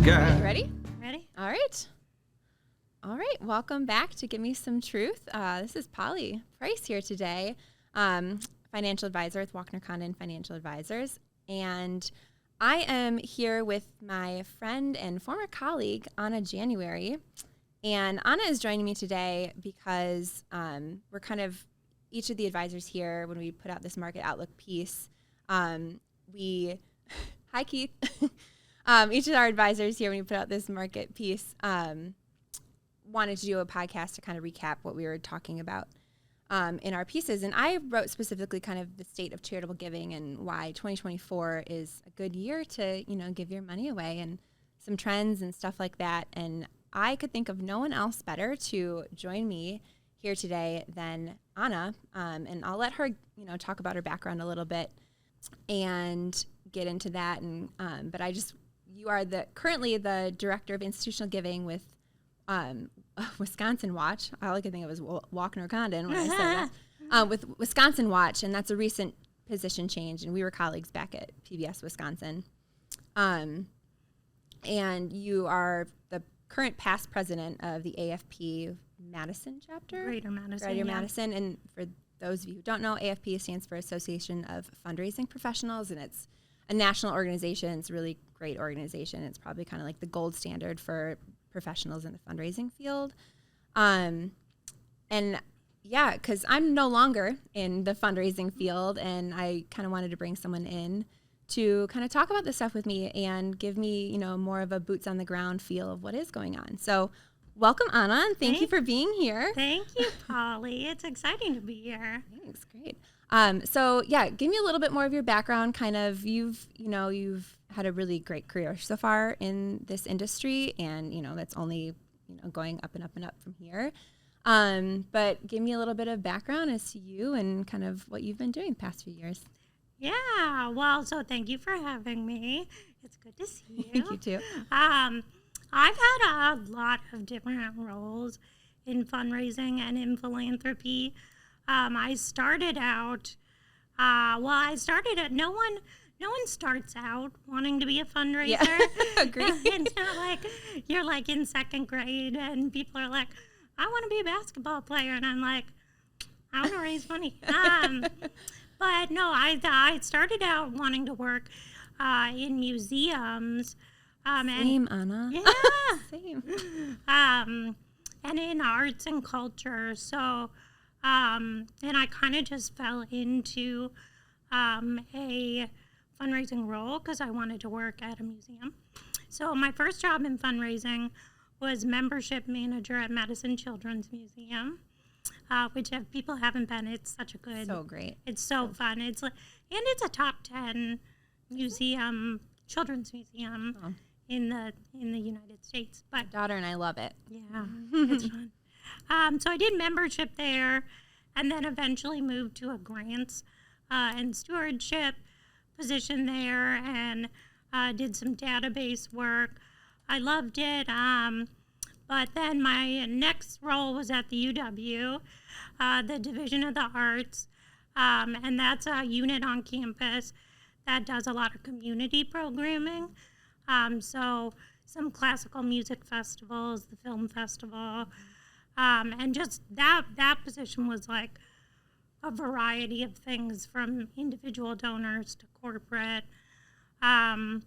guy. You ready? Ready? All right. All right. Welcome back to Give Me Some Truth. This is Polly Price here today, financial advisor with Walkner Condon Financial Advisors. And I am here with my friend and former colleague, Anna January. And Anna is joining me today because we're kind of, each of the advisors here, when we put out this market outlook piece, hi Keith. Each of our advisors here, when we put out this market piece, wanted to do a podcast to kind of recap what we were talking about in our pieces. And I wrote specifically kind of the state of charitable giving and why 2024 is a good year to, give your money away and some trends and stuff like that. And I could think of no one else better to join me here today than Anna. And I'll let her, talk about her background a little bit and get into that. And but you are currently the director of institutional giving with Wisconsin Watch. All I could think of was Walkner Condon when I said that. With Wisconsin Watch, and that's a recent position change. And we were colleagues back at PBS Wisconsin. And you are the current past president of the AFP Madison chapter. Greater Madison. Madison. And for those of you who don't know, AFP stands for Association of Fundraising Professionals, and it's a national organization. It's a really great organization. It's probably kind of like the gold standard for professionals in the fundraising field. Because I'm no longer in the fundraising field, and I kind of wanted to bring someone in to kind of talk about this stuff with me and give me, more of a boots on the ground feel of what is going on. So welcome, Anna, and thank you for being here. Thank you, Polly. It's exciting to be here. Thanks, great. Give me a little bit more of your background. Kind of, you've had a really great career so far in this industry, and that's only going up and up and up from here. But give me a little bit of background as to you and kind of what you've been doing the past few years. Yeah, well, so thank you for having me. It's good to see you. Thank you too. I've had a lot of different roles in fundraising and in philanthropy. I started out, no one starts out wanting to be a fundraiser. Yeah, agree. It's not like you're like in second grade and people are like, I want to be a basketball player. And I'm like, I want to raise money. But no, I started out wanting to work in museums. Same, Anna. Yeah. Same. And in arts and culture. So, and I kind of just fell into a fundraising role because I wanted to work at a museum. So my first job in fundraising was membership manager at Madison Children's Museum. Which if people haven't been, it's such a good. So great. It's so fun. It's a top 10 museum, children's museum in the United States. But My daughter and I love it. yeah, it's fun. So I did membership there, and then eventually moved to a grants and stewardship position there, and did some database work. I loved it. But then my next role was at the UW, the Division of the Arts, and that's a unit on campus that does a lot of community programming. So some classical music festivals, the film festival, and just that position was like a variety of things from individual donors to corporate, and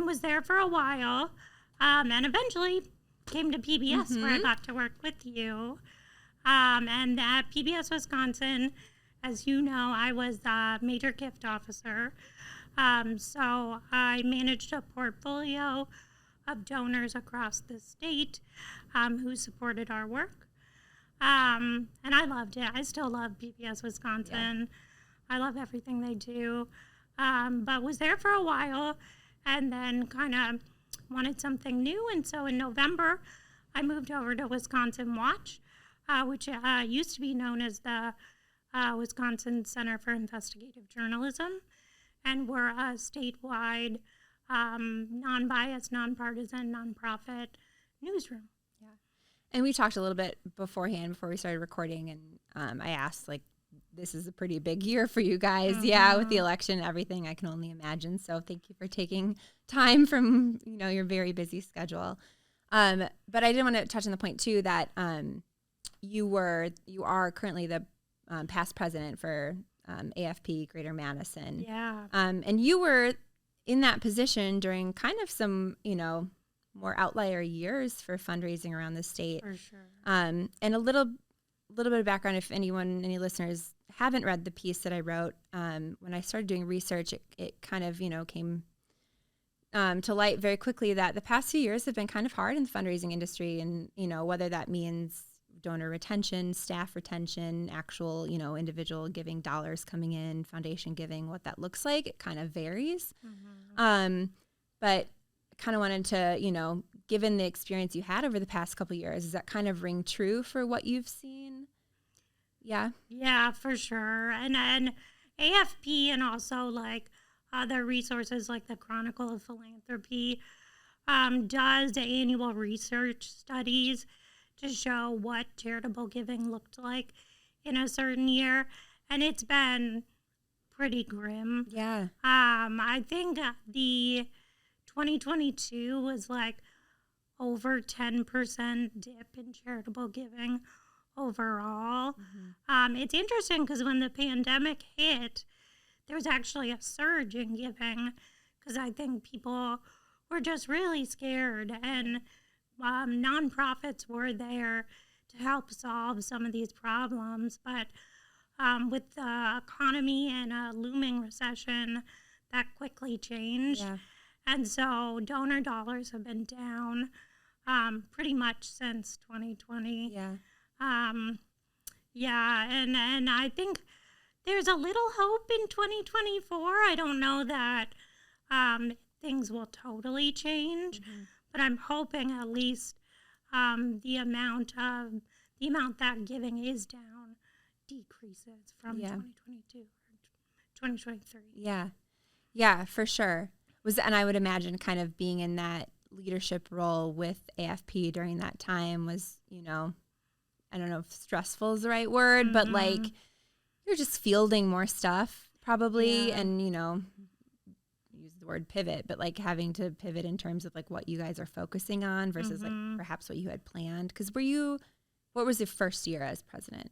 was there for a while, and eventually came to PBS where I got to work with you. And at PBS Wisconsin, as you know, I was the major gift officer. So I managed a portfolio of donors across the state who supported our work. And I loved it. I still love PBS Wisconsin. Yeah. I love everything they do. But was there for a while and then kind of wanted something new, and so in November, I moved over to Wisconsin Watch, which used to be known as the Wisconsin Center for Investigative Journalism, and we're a statewide, non-biased, nonpartisan, nonprofit newsroom. Yeah, and we talked a little bit beforehand, before we started recording, and I asked, like, this is a pretty big year for you guys. Yeah, with the election and everything, I can only imagine. So thank you for taking time from, your very busy schedule. But I did want to touch on the point too that you are currently the past president for AFP Greater Madison. Yeah. And you were in that position during kind of some, more outlier years for fundraising around the state. For sure. And a little bit of background, if any listeners haven't read the piece that I wrote, when I started doing research, it kind of, came to light very quickly that the past few years have been kind of hard in the fundraising industry. And, whether that means donor retention, staff retention, actual, individual giving dollars coming in, foundation giving, what that looks like, it kind of varies. But kind of wanted to, given the experience you had over the past couple of years, does that kind of ring true for what you've seen? Yeah. Yeah, for sure. And AFP and also like other resources like the Chronicle of Philanthropy does annual research studies to show what charitable giving looked like in a certain year. And it's been pretty grim. Yeah. I think the 2022 was like over 10% dip in charitable giving overall. It's interesting because when the pandemic hit, there was actually a surge in giving because I think people were just really scared, and nonprofits were there to help solve some of these problems. But with the economy and a looming recession, that quickly changed. Yeah. And so donor dollars have been down pretty much since 2020. Yeah. And I think there's a little hope in 2024. I don't know that things will totally change, but I'm hoping at least the amount that giving is down decreases from 2022 or 2023. Yeah. Yeah, for sure. And I would imagine kind of being in that leadership role with AFP during that time was, I don't know if stressful is the right word, but like you're just fielding more stuff probably. Yeah. And, use the word pivot, but like having to pivot in terms of like what you guys are focusing on versus like perhaps what you had planned. Because what was the first year as president?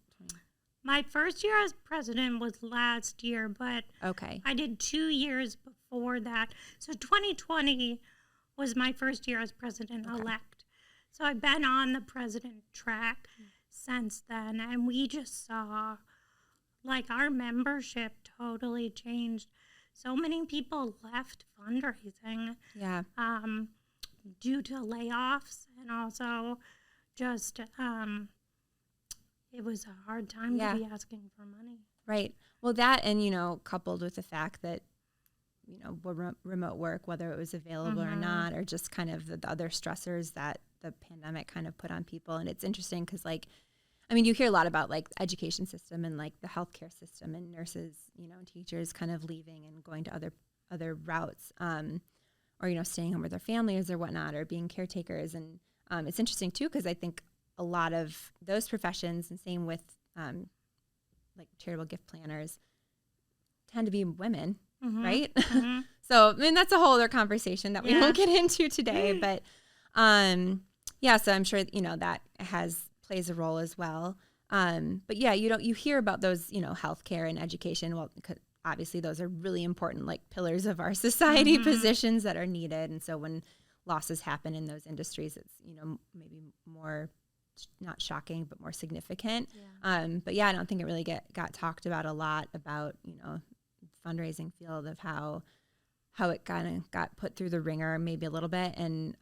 My first year as president was last year, but Okay. I did 2 years before that. So 2020 was my first year as president-elect. So I've been on the president track since then, and we just saw, like, our membership totally changed. So many people left fundraising due to layoffs, and also just it was a hard time to be asking for money. Right. Well, that and, coupled with the fact that, remote work, whether it was available or not, or just kind of the other stressors that the pandemic kind of put on people. And it's interesting because, like, you hear a lot about, like, the education system and, like, the healthcare system and nurses, and teachers kind of leaving and going to other routes or, staying home with their families or whatnot or being caretakers. And it's interesting, too, because I think a lot of those professions, and same with like charitable gift planners, tend to be women, right? So, that's a whole other conversation that we won't get into today. But so I'm sure, that plays a role as well. But yeah, you hear about those, healthcare and education. Well, obviously those are really important, like pillars of our society, positions that are needed. And so when losses happen in those industries, it's, maybe more not shocking, but more significant. But yeah, I don't think it really got talked about a lot about, fundraising field of how it kind of got put through the ringer maybe a little bit. And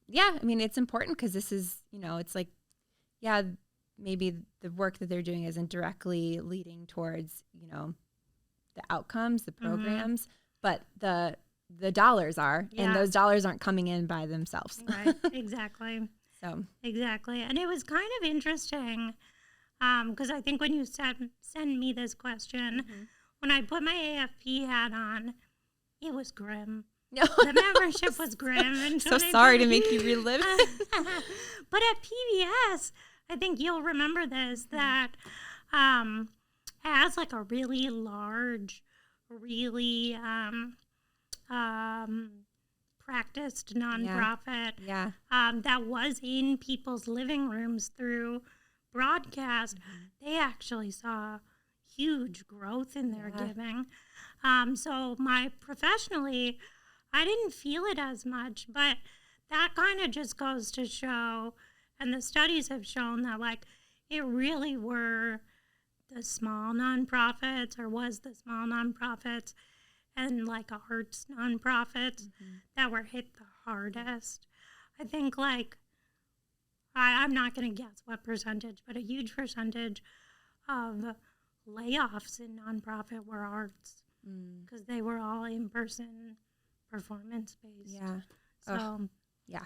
it's important because this is, it's like, maybe the work that they're doing isn't directly leading towards, the outcomes, the programs, but the dollars are, and those dollars aren't coming in by themselves. Right, exactly. Exactly. And it was kind of interesting because I think when you send me this question, when I put my AFP hat on, it was grim. No. The membership was grim. And so sorry to make you relive it. But at PBS, I think you'll remember this, that has like a really large, really practiced nonprofit Yeah. that was in people's living rooms through broadcast, they actually saw huge growth in their giving. So professionally, I didn't feel it as much, but that kind of just goes to show, and the studies have shown that like it really were the small nonprofits, or was the small nonprofits and like arts nonprofits that were hit the hardest. I think like I'm not going to guess what percentage, but a huge percentage of layoffs in nonprofit were arts because they were all in-person performance based. Yeah. So Yeah.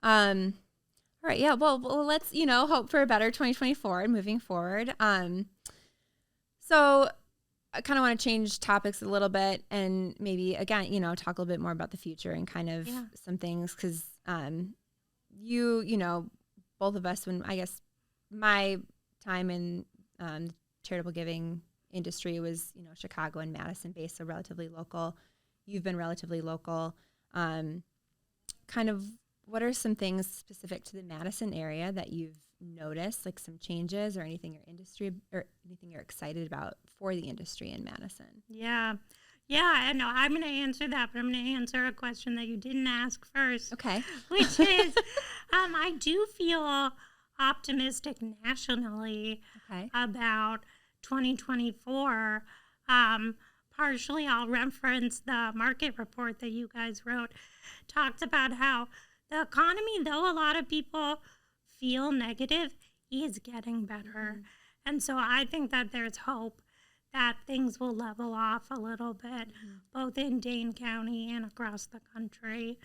All right. Yeah. Well, let's, hope for a better 2024 and moving forward. So I kind of want to change topics a little bit and maybe, again, talk a little bit more about the future and kind of some things. Cause, both of us, when I guess my time in, the charitable giving industry was, Chicago and Madison based, so relatively local. You've been relatively local. Kind of what are some things specific to the Madison area that you've noticed, like some changes or anything your industry or anything you're excited about for the industry in Madison? Yeah, I know. I'm going to answer that, but I'm going to answer a question that you didn't ask first. Okay. Which is, I do feel optimistic nationally about 2024. Partially, I'll reference the market report that you guys wrote. Talked about how the economy, though a lot of people feel negative, is getting better. And so I think that there's hope that things will level off a little bit, both in Dane County and across the country.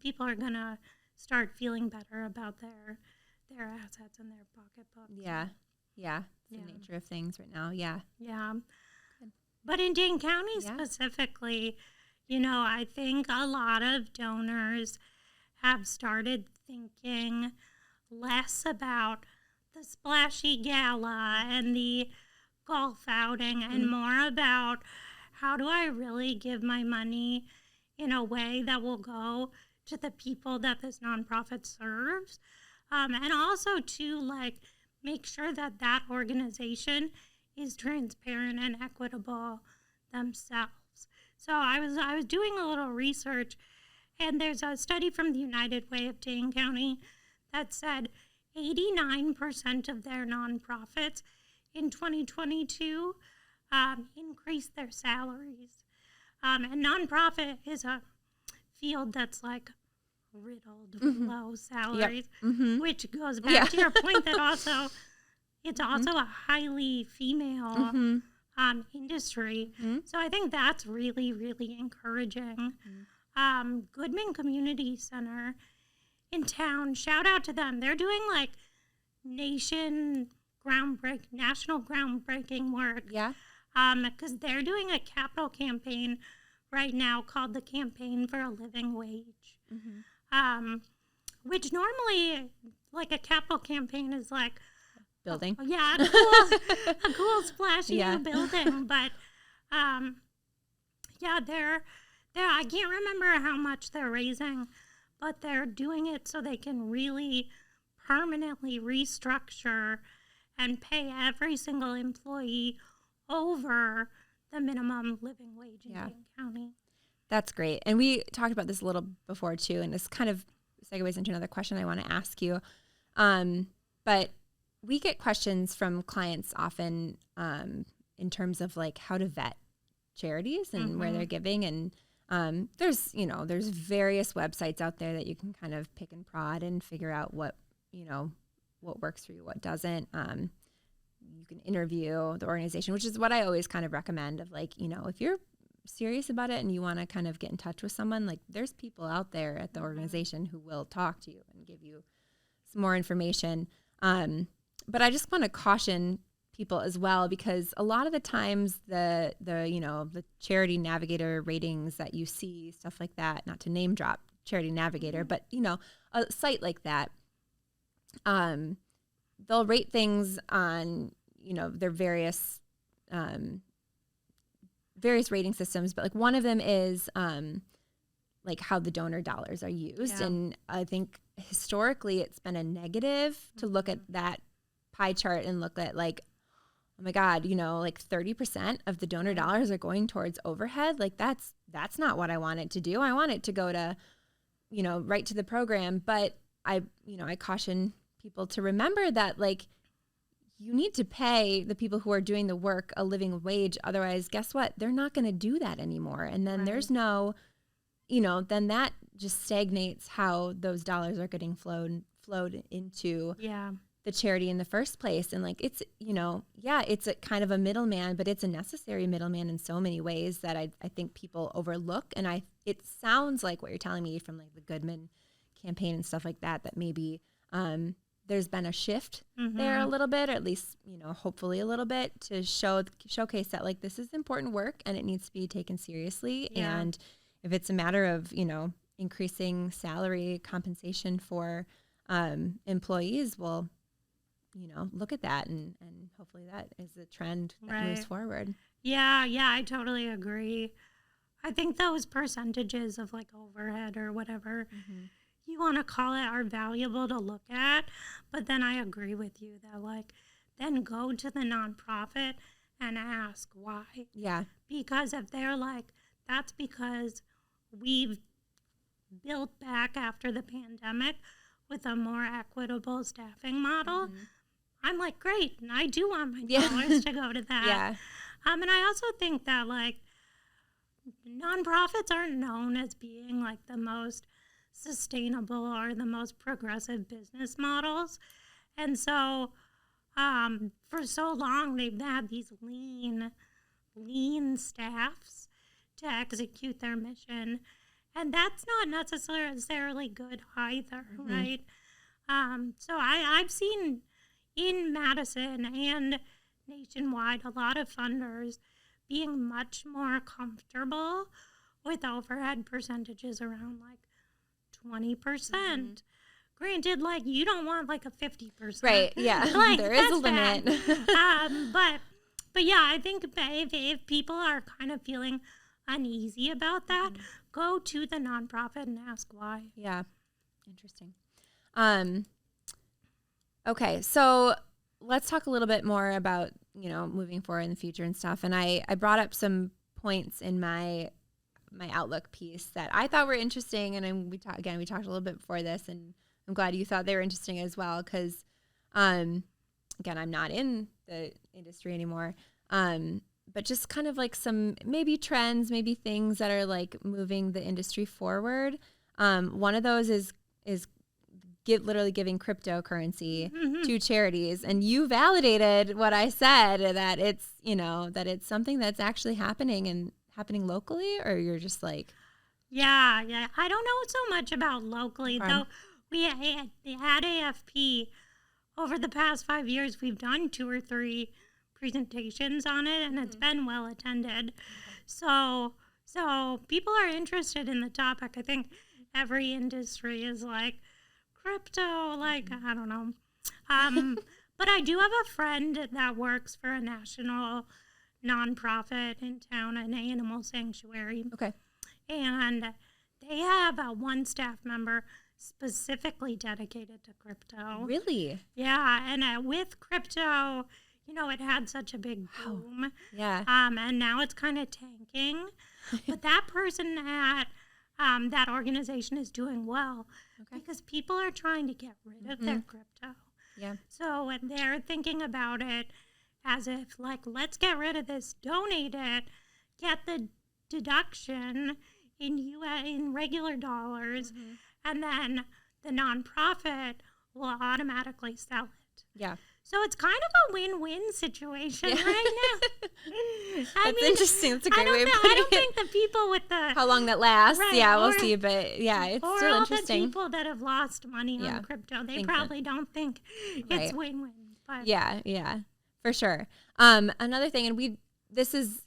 People are going to start feeling better about their assets and their pocketbooks. Yeah. The nature of things right now. Yeah. Good. But in Dane County specifically, I think a lot of donors have started thinking less about the splashy gala and the golf outing and more about how do I really give my money in a way that will go to the people that this nonprofit serves. And also to make sure that that organization is transparent and equitable themselves. So I was doing a little research, and there's a study from the United Way of Dane County that said 89% of their nonprofits in 2022 increased their salaries. And nonprofit is a field that's riddled with low salaries, which goes back to your point that also it's also a highly female industry. So I think that's really, really encouraging. Goodman Community Center in town, shout out to them. They're doing national groundbreaking work. Yeah. Because they're doing a capital campaign right now called the Campaign for a Living Wage. Which normally, a capital campaign is building. A cool splashy new building. But they're I can't remember how much they're raising, but they're doing it so they can really permanently restructure and pay every single employee over the minimum living wage in Dane County. That's great. And we talked about this a little before too, and this kind of segues into another question I want to ask you. But we get questions from clients often in terms of how to vet charities and where they're giving. And there's various websites out there that you can kind of pick and prod and figure out what works for you, what doesn't. You can interview the organization, which is what I always kind of recommend of if you're serious about it and you want to kind of get in touch with someone, there's people out there at the organization who will talk to you and give you some more information. But I just want to caution people as well, because a lot of the times the Charity Navigator ratings that you see, stuff like that, not to name drop Charity Navigator, but a site like that, they'll rate things on there are various rating systems, but like one of them is like how the donor dollars are used. Yeah. And I think historically it's been a negative to look at that pie chart and look at like, oh my God, like 30% of the donor dollars are going towards overhead. Like that's not what I want it to do. I want it to go to, right to the program. But I caution people to remember that like you need to pay the people who are doing the work a living wage. Otherwise, guess what? They're not going to do that anymore. And then there's no, then that just stagnates how those dollars are getting flowed into the charity in the first place. And like, it's, it's a kind of a middleman, but it's a necessary middleman in so many ways that I think people overlook. And it sounds like what you're telling me from like the Goodman campaign and stuff like that, that maybe there's been a shift there a little bit, or at least, hopefully a little bit, to showcase that like this is important work and it needs to be taken seriously. Yeah. And if it's a matter of, increasing salary compensation for employees, well, look at that and hopefully that is a trend that moves forward. Yeah, I totally agree. I think those percentages of like overhead or whatever you want to call it are valuable to look at, but then I agree with you that like then go to the nonprofit and ask why. Yeah. Because if they're like, that's because we've built back after the pandemic with a more equitable staffing model, I'm like, great, and I do want my dollars to go to that. Yeah. And I also think that like nonprofits aren't known as being like the most sustainable or the most progressive business models. And so for so long, they've had these lean staffs to execute their mission. And that's not necessarily good either, right? So I've seen in Madison and nationwide a lot of funders being much more comfortable with overhead percentages around like 20%. Granted, like you don't want like a 50%. Right, yeah. Like, there is a limit. But yeah, I think if people are kind of feeling uneasy about that, go to the nonprofit and ask why. Yeah. Interesting. Okay, so let's talk a little bit more about, moving forward in the future and stuff. And I brought up some points in my Outlook piece that I thought were interesting. And we talked a little bit before this, and I'm glad you thought they were interesting as well. Cause, again, I'm not in the industry anymore. But just kind of like some maybe trends, maybe things that are like moving the industry forward. One of those is literally giving cryptocurrency to charities. And you validated what I said, that it's, that it's something that's actually happening locally, or you're just like. Yeah. I don't know so much about locally, though. We had AFP over the past 5 years. We've done 2 or 3 presentations on it, and it's been well attended. So people are interested in the topic. I think every industry is like crypto, like I don't know. But I do have a friend that works for a national nonprofit in town, an animal sanctuary. Okay. And they have one staff member specifically dedicated to crypto. Really? Yeah, and with crypto, it had such a big boom. Yeah. And now it's kind of tanking. But that person at that organization is doing well because people are trying to get rid of their crypto. Yeah. So they're thinking about it as if, like, let's get rid of this, donate it, get the deduction in regular dollars, and then the nonprofit will automatically sell it. Yeah. So it's kind of a win-win situation right now. That's interesting. That's a great way of putting it. I don't think the people with the... How long that lasts, we'll see. But it's still interesting. Or all the people that have lost money on crypto, they probably don't think it's win-win. But. Yeah, for sure. Another thing, and this was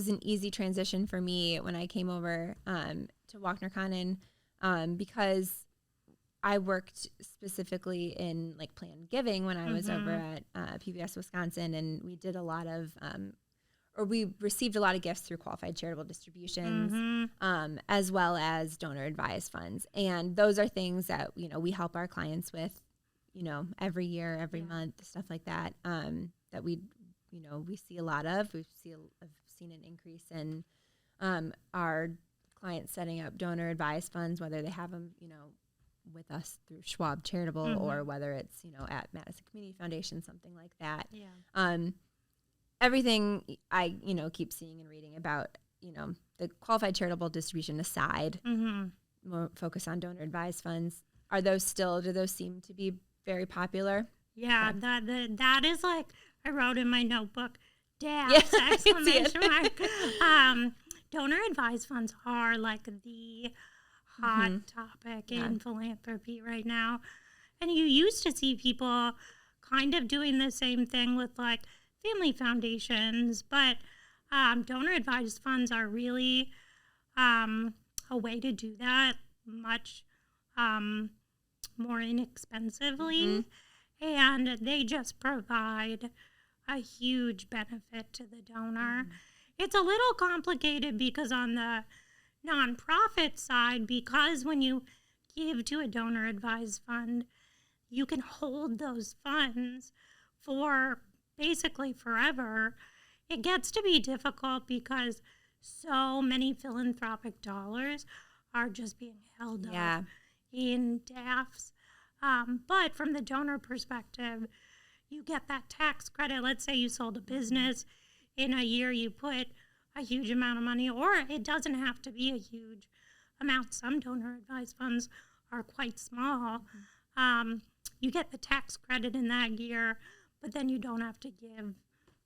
an easy transition for me when I came over to WalknerCon, because I worked specifically in like planned giving when I was over at PBS Wisconsin, and we did a lot of, or we received a lot of gifts through qualified charitable distributions, as well as donor advised funds. And those are things that, we help our clients with, every year, every month, stuff like that, that we see a lot of. I've seen an increase in our clients setting up donor advised funds, whether they have them, with us through Schwab Charitable or whether it's, at Madison Community Foundation, something like that. Yeah. Everything I, keep seeing and reading about, the qualified charitable distribution aside, more focus on donor advised funds. Do those seem to be very popular? Yeah, that is like I wrote in my notebook, DAFs, exclamation mark. Donor advised funds are like the hot topic in philanthropy right now. And you used to see people kind of doing the same thing with like family foundations, but donor advised funds are really a way to do that much more inexpensively. And they just provide a huge benefit to the donor. It's a little complicated because on the nonprofit side, because when you give to a donor advised fund, you can hold those funds for basically forever. It gets to be difficult because so many philanthropic dollars are just being held up in DAFs. But from the donor perspective, you get that tax credit. Let's say you sold a business. In a year, you put a huge amount of money, or it doesn't have to be a huge amount. Some donor advised funds are quite small. You get the tax credit in that year, but then you don't have to give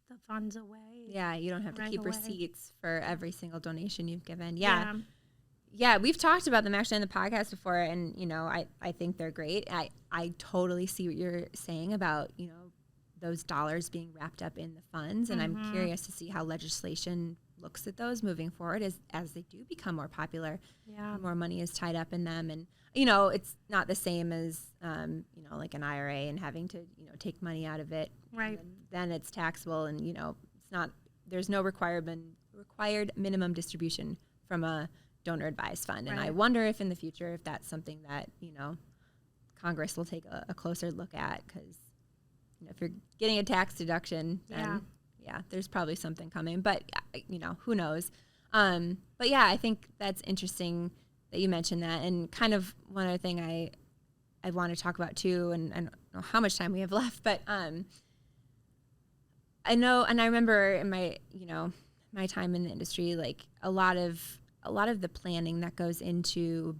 the funds away. Yeah, you don't have to keep receipts for every single donation you've given. Yeah, we've talked about them actually on the podcast before, and, I think they're great. I totally see what you're saying about, those dollars being wrapped up in the funds, and I'm curious to see how legislation looks at those moving forward as they do become more popular. More money is tied up in them, and it's not the same as like an IRA and having to take money out of it, right? And then it's taxable, and it's not, there's no required minimum distribution from a donor advised fund. And I wonder if in the future if that's something that Congress will take a closer look at, because if you're getting a tax deduction, then there's probably something coming, but who knows? But yeah, I think that's interesting that you mentioned that. And kind of one other thing I want to talk about too, and I don't know how much time we have left, but I know, and I remember in my my time in the industry, like a lot of the planning that goes into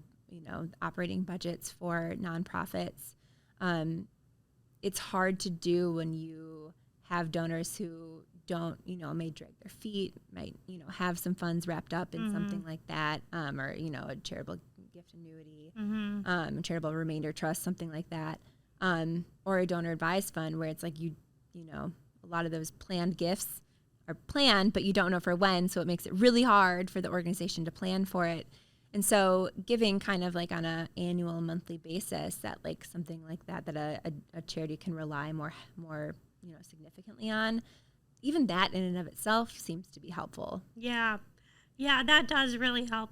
operating budgets for nonprofits. It's hard to do when you have donors who don't, may drag their feet, might, have some funds wrapped up in something like that, or, a charitable gift annuity, a charitable remainder trust, something like that, or a donor advised fund where it's like a lot of those planned gifts are planned, but you don't know for when, so it makes it really hard for the organization to plan for it. And so giving kind of like on a annual, monthly basis, that like something like that a charity can rely more significantly on, even that in and of itself seems to be helpful. Yeah, that does really help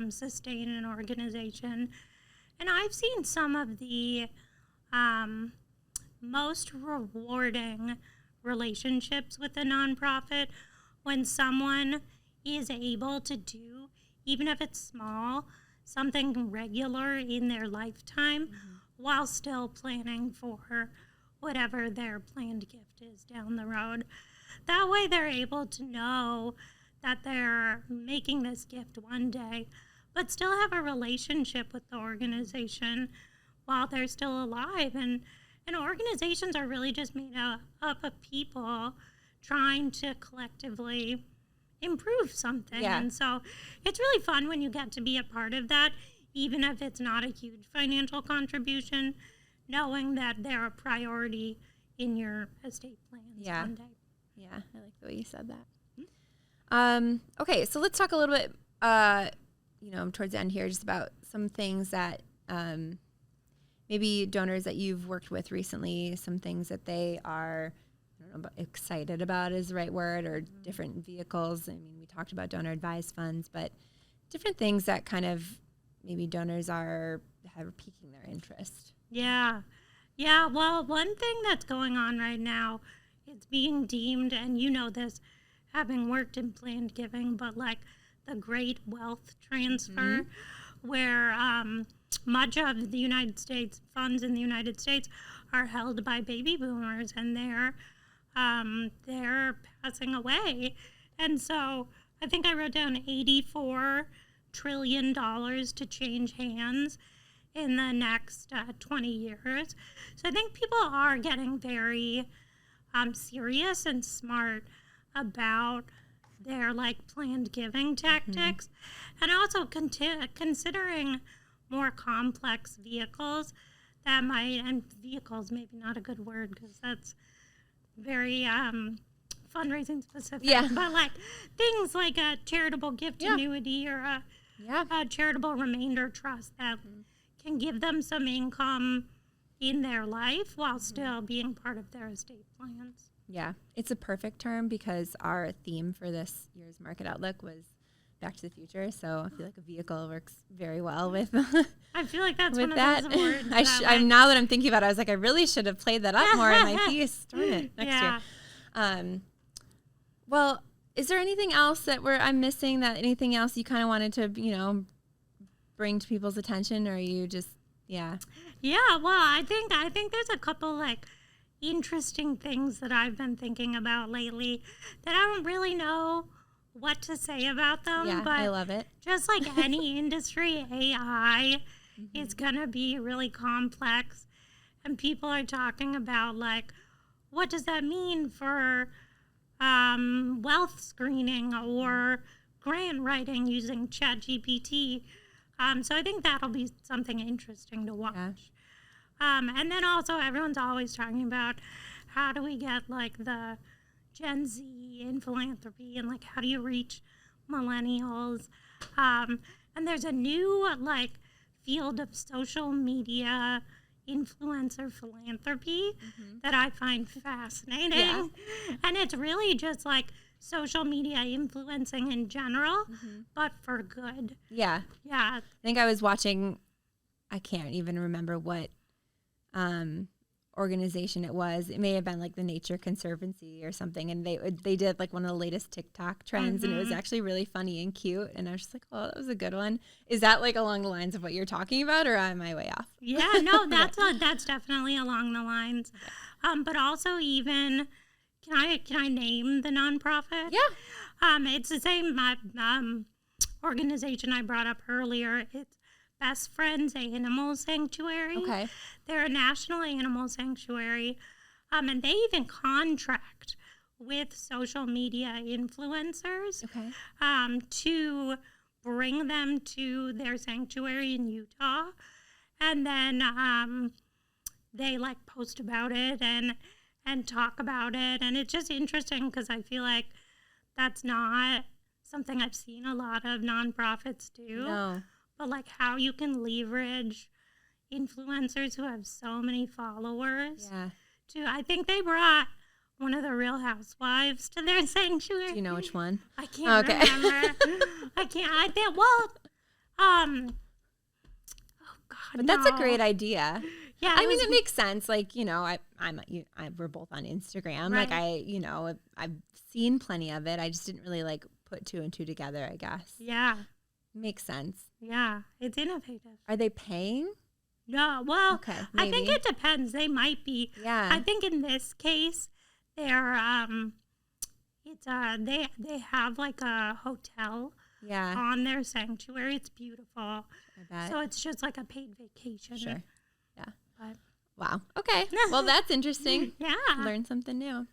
sustain an organization. And I've seen some of the most rewarding relationships with a nonprofit when someone is able to do, even if it's small, something regular in their lifetime while still planning for whatever their planned gift is down the road. That way they're able to know that they're making this gift one day, but still have a relationship with the organization while they're still alive. And organizations are really just made up of people trying to collectively improve something. Yeah. And so it's really fun when you get to be a part of that, even if it's not a huge financial contribution, knowing that they're a priority in your estate plans one day. Yeah, I like the way you said that. Okay, so let's talk a little bit, towards the end here, just about some things that, maybe donors that you've worked with recently, some things that they are, I don't know, about excited about is the right word, or different vehicles. I mean, we talked about donor advised funds, but different things that kind of maybe donors are piquing their interest. Yeah. Yeah. Well, one thing that's going on right now, it's being deemed, and you know this, having worked in planned giving, but like the great wealth transfer, where much of the United States, funds in the United States are held by baby boomers, and they're passing away. And so I think I wrote down $84 trillion to change hands in the next 20 years. So I think people are getting very serious and smart about their like planned giving tactics, and also considering more complex vehicles that might, and vehicles maybe not a good word because that's very fundraising specific, but like things like a charitable gift annuity or a charitable remainder trust that can give them some income in their life while still being part of their estate plans. Yeah, it's a perfect term because our theme for this year's Market Outlook was Back to the Future. So I feel like a vehicle works very well with I feel like that's with one that. of those words. I'm now that I'm thinking about it, I was like, I really should have played that up more in my piece. Darn it, next year. Well, is there anything else that I'm missing? That anything else you kind of wanted to, bring to people's attention, or are you just Yeah, well, I think there's a couple like interesting things that I've been thinking about lately that I don't really know what to say about them. Yeah, but I love it. Just like any industry, AI is gonna be really complex, and people are talking about like, what does that mean for wealth screening or grant writing using ChatGPT? So I think that'll be something interesting to watch. Yeah. And then also everyone's always talking about how do we get like the Gen Z in philanthropy and like how do you reach millennials? And there's a new like field of social media influencer philanthropy that I find fascinating. Yeah. And it's really just like social media influencing in general, but for good. Yeah. Yeah. I think I was watching, I can't even remember what organization it was. It may have been like the Nature Conservancy or something, and they did like one of the latest TikTok trends, and it was actually really funny and cute, and I was just like, oh, that was a good one. Is that like along the lines of what you're talking about, or am I way off? Yeah, no, that's definitely along the lines. But also even, can I name the nonprofit? Yeah. It's the same organization I brought up earlier. It's Best Friends Animal Sanctuary. Okay. They're a national animal sanctuary, and they even contract with social media influencers to bring them to their sanctuary in Utah, and then they like post about it and talk about it, and it's just interesting because I feel like that's not something I've seen a lot of nonprofits do. No. But like how you can leverage influencers who have so many followers. Yeah. I think they brought one of the Real Housewives to their sanctuary. Do you know which one? I can't remember. I can't. I think. Well, oh God. But that's a great idea. Yeah. I mean, it makes sense. Like, we're both on Instagram. Right. Like I've seen plenty of it. I just didn't really like put two and two together, I guess. Yeah. Makes sense. Yeah. It's innovative. Are they paying? No. Well, Okay, I think maybe. it depends. They might be. Yeah. I think in this case, they're it's they have like a hotel Yeah. on their sanctuary. It's beautiful. I bet. So it's just like a paid vacation. Sure. Yeah. But Wow. Okay. Well, that's interesting. yeah. Learn something new.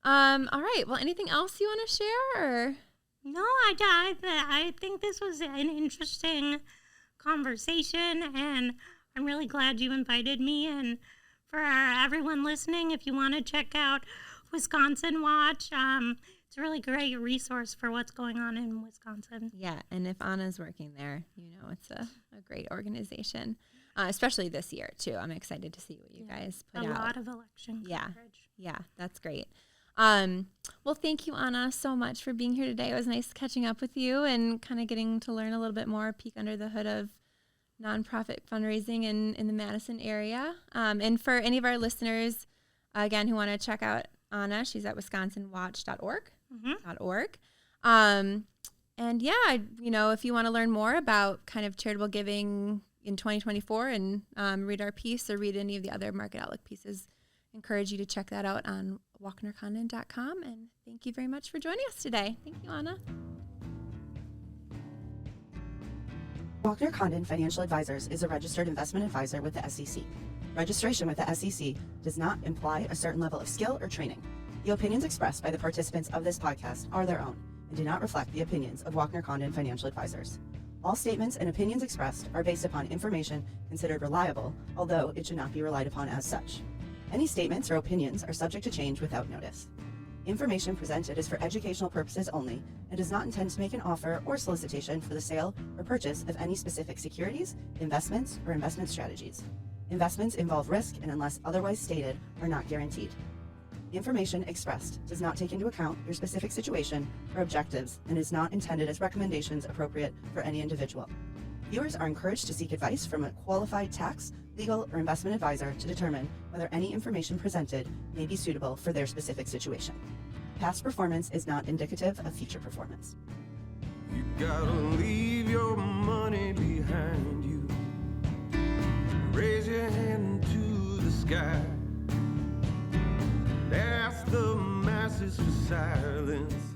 All right. Well, anything else you want to share? Or? No, I think this was an interesting conversation, and I'm really glad you invited me. And for everyone listening, if you want to check out Wisconsin Watch, it's a really great resource for what's going on in Wisconsin. Yeah. And if Anna's working there, it's a great organization. especially this year too. I'm excited to see what you guys put out. A lot of election coverage. Yeah, that's great. Well, thank you, Anna, so much for being here today. It was nice catching up with you and kind of getting to learn a little bit more, peek under the hood of nonprofit fundraising in the Madison area. And for any of our listeners, again, who want to check out Anna, she's at wisconsinwatch.org. And yeah, if you want to learn more about kind of charitable giving in 2024 and read our piece or read any of the other Market Outlook pieces, encourage you to check that out on walknercondon.com. And thank you very much for joining us today. Thank you, Anna. Walkner Condon Financial Advisors is a registered investment advisor with the SEC. Registration with the SEC does not imply a certain level of skill or training. The opinions expressed by the participants of this podcast are their own and do not reflect the opinions of Walkner Condon Financial Advisors. All statements and opinions expressed are based upon information considered reliable, although it should not be relied upon as such. Any statements or opinions are subject to change without notice. Information presented is for educational purposes only and does not intend to make an offer or solicitation for the sale or purchase of any specific securities, investments, or investment strategies. Investments involve risk and, unless otherwise stated, are not guaranteed. Information expressed does not take into account your specific situation or objectives and is not intended as recommendations appropriate for any individual. Viewers are encouraged to seek advice from a qualified tax, legal, or investment advisor to determine whether any information presented may be suitable for their specific situation. Past performance is not indicative of future performance. You gotta leave your money behind you. Raise your hand to the sky. Ask the masses for silence.